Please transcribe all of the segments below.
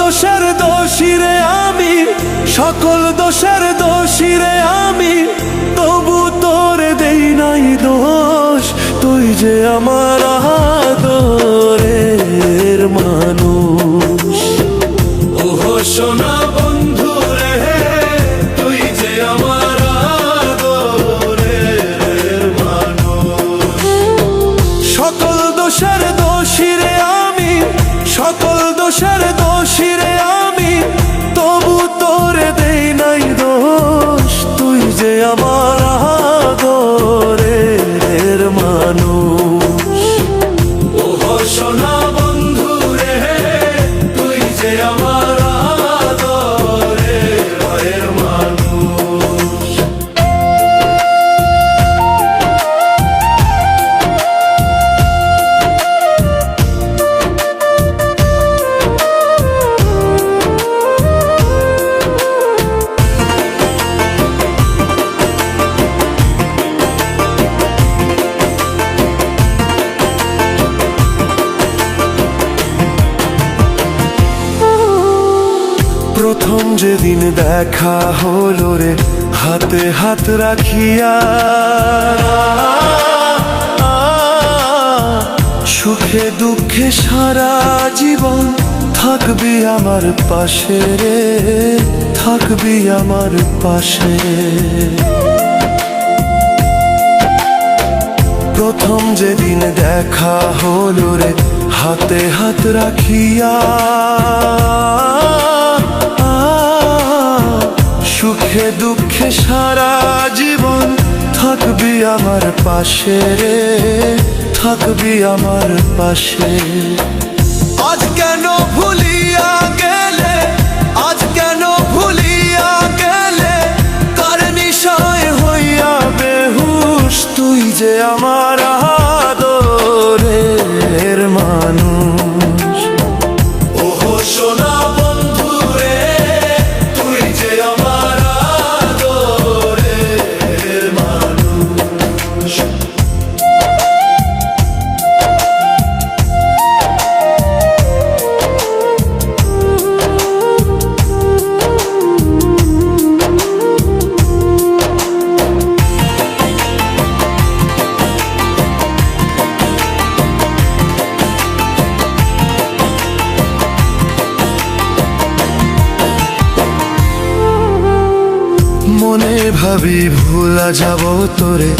দোষের দোষী রে আমি, সকল দোষের দোষী রে আমি, তবু তোরে দেই নাই দোষ। তুই যে আমার আদরের মানুষ। ওহো সোনা বন্ধু রে, তুই যে আমার আদরের মানুষ। সকল দোষের দোষী রে আমি, সকল দোষের দোষী রে আমি, তবু তোরে দেই নাই দোষ। তুই যে আমার আদরের মানুষ। ওহো সোনা বন্ধু রে, তুই যে আমার আদরের মানুষ। প্রথম যেদিন দেখা হলো রে, হাতে হাত রাখিয়া, সুখে দুঃখে সারা জীবন থাকবি আমার পাশে রে, থাকবি আমার পাশে। প্রথম যেদিন দেখা হলো রে, হাতে হাত রাখিয়া, সুখে দুঃখে সারা জীবন থাকবি আমার পাশে রে, থাকবি আমার পাশে। আজ কেন ভুলিয়া গেলে, আজ কেন ভুলিয়া গেলে, কার নিশায় হইয়া বেহুশ। তুই যে আমার আদরের মানুষ। ওহো সোনা বন্ধু রে, তুই যে আমার আদরের মানুষ। মনে ভাবি ভুলা যাব তোরে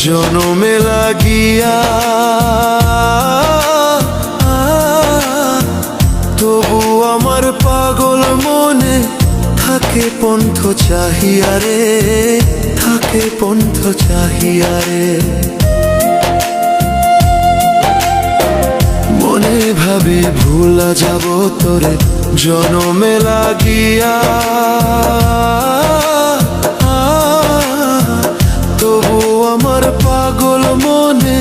জনমে লাগিয়া, তবু আমার পাগল মনে থাকে পন্থ চাহিয়া রে, থাকে পন্থ চাহিয়া রে। মনে ভাবি ভুলা যাব তোরে জনমে লাগিয়া, তবু আমার পাগল মনে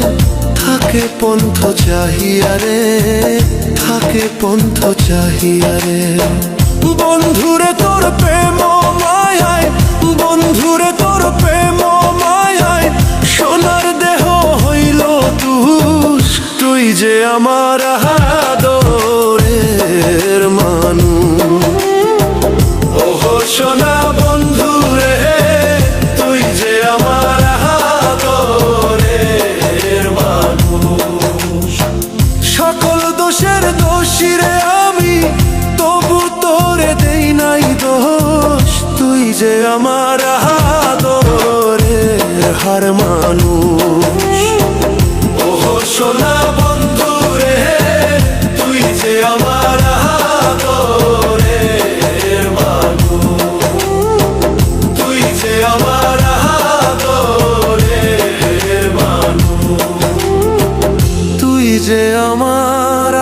থাকে পন্থ চাহিয়া রে, থাকে পন্থ চাহিয়া রে। বন্ধুরে তোর প্রেম মায়ায়, বন্ধুরে তোর প্রেম মায়ায়, সোনার দেহ হইল তুষ। তুই যে আমার আদরের মানুষ। ওহো সোনা বন্ধু রে, তুই যে আমার আদরের মানুষ। সকল দোষের দোষী রে আমি, তবু তোরে দেই নাই দোষ। তুই যে আমার আদরের হার মানুষ। ওহো সোনা বন্ধু রে, তুই যে আমার আদরের মানুষ। তুই যে আমার আদরের মানুষ। তুই যে আমার